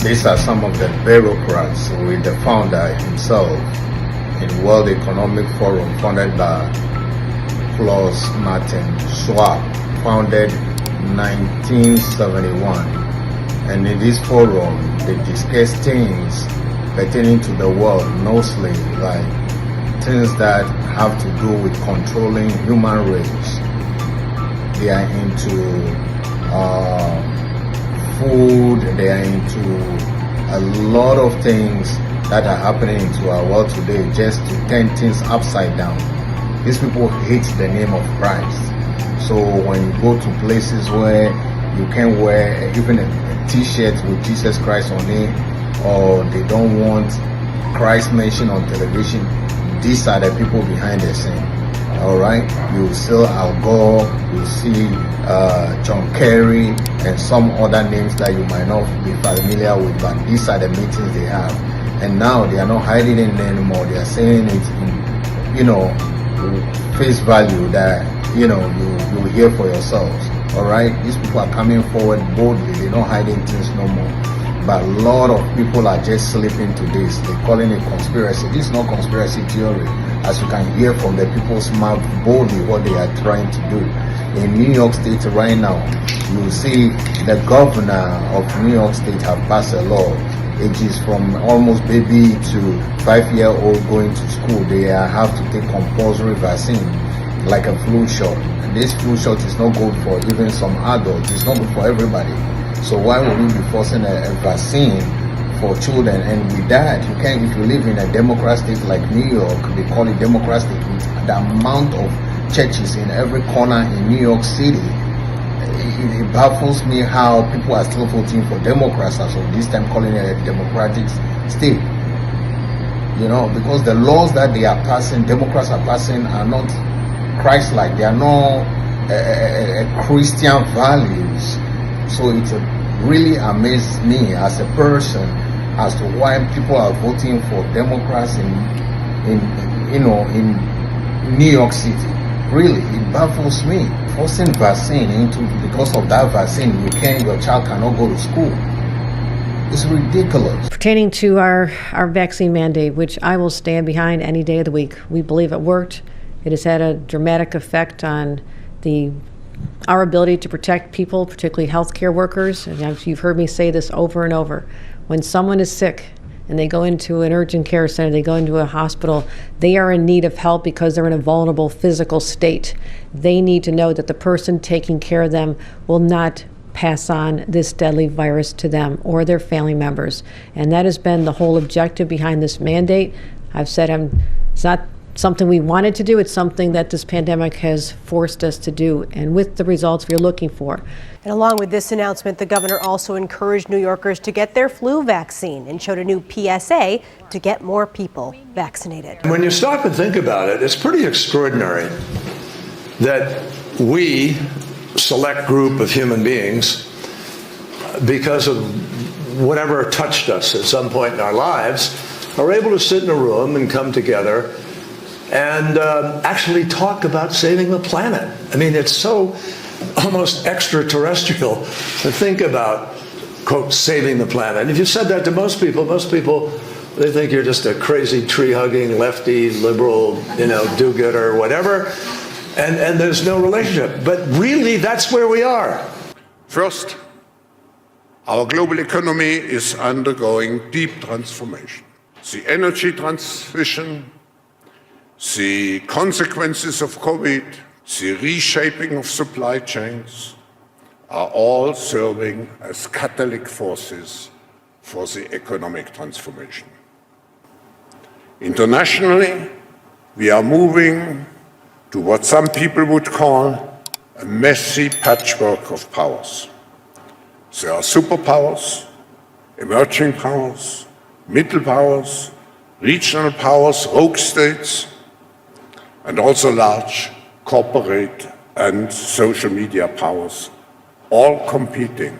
These are some of the bureaucrats with the founder himself in World Economic Forum, founded by Klaus Schwab, founded 1971. And in this forum, they discuss things pertaining to the world, mostly like things that have to do with controlling human race. They are into food, they are into a lot of things that are happening into our world today just to turn things upside down. These people hate the name of Christ. So when you go to places where you can wear even a t-shirt with Jesus Christ on it, or they don't want Christ mentioned on television, these are the people behind the scene. All right, you see Al Gore, you see John Kerry, and some other names that you might not be familiar with, but these are the meetings they have. And now they are not hiding it anymore. They are saying it in, face value that, you will hear for yourselves. All right, these people are coming forward boldly. They're not hiding things no more. But a lot of people are just slipping to this. They're calling it conspiracy. This is not conspiracy theory, as you can hear from the people's mouth boldly what they are trying to do. In New York State right now, you see the governor of New York State have passed a law. Ages from almost baby to 5-year-old going to school, they have to take compulsory vaccine, like a flu shot. And this flu shot is not good for even some adults. It's not good for everybody. So why would we be forcing a vaccine for children? And with that, you can, if you live in a Democrat state like New York, they call it Democrat state, with the amount of churches in every corner in New York City, it baffles me how people are still voting for Democrats as of this time, calling it a democratic state. Because the laws that they are passing, Democrats are passing, are not Christ-like. They are not Christian values. So it really amazes me as a person as to why people are voting for Democrats in New York City. Really, it baffles me. Forcing vaccine because of that vaccine, your child cannot go to school. It's ridiculous. Pertaining to our vaccine mandate, which I will stand behind any day of the week, we believe it worked. It has had a dramatic effect on our ability to protect people, particularly healthcare workers. And you've heard me say this over and over. When someone is sick and they go into an urgent care center, they go into a hospital, they are in need of help because they're in a vulnerable physical state. They need to know that the person taking care of them will not pass on this deadly virus to them or their family members. And that has been the whole objective behind this mandate. I've said it's not something we wanted to do. It's something that this pandemic has forced us to do, and with the results we're looking for. And along with this announcement, the governor also encouraged New Yorkers to get their flu vaccine and showed a new PSA to get more people vaccinated. When you stop and think about it, it's pretty extraordinary that we, select group of human beings, because of whatever touched us at some point in our lives, are able to sit in a room and come together and actually talk about saving the planet. I mean, it's so almost extraterrestrial to think about, quote, saving the planet. And if you said that to most people, they think you're just a crazy tree-hugging, lefty, liberal, do-gooder, whatever, and there's no relationship. But really, that's where we are. First, our global economy is undergoing deep transformation. The energy transition, the consequences of COVID, the reshaping of supply chains are all serving as catalytic forces for the economic transformation. Internationally, we are moving to what some people would call a messy patchwork of powers. There are superpowers, emerging powers, middle powers, regional powers, rogue states, and also large corporate and social media powers, all competing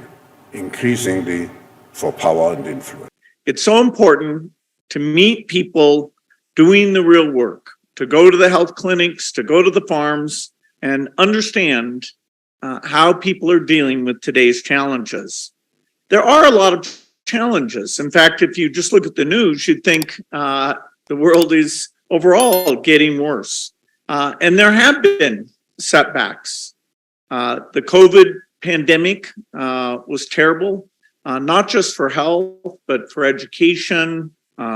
increasingly for power and influence. It's so important to meet people doing the real work, to go to the health clinics, to go to the farms, and understand how people are dealing with today's challenges. There are a lot of challenges. In fact, if you just look at the news, you'd think the world is overall getting worse. And there have been setbacks. The COVID pandemic was terrible, not just for health, but for education,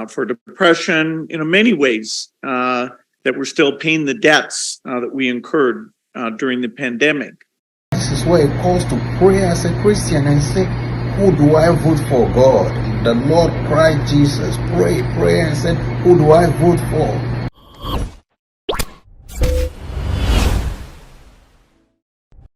for depression, in many ways that we're still paying the debts that we incurred during the pandemic. This is where it calls to pray as a Christian and say, who do I vote for, God? The Lord cried Jesus, pray and said, who do I vote for?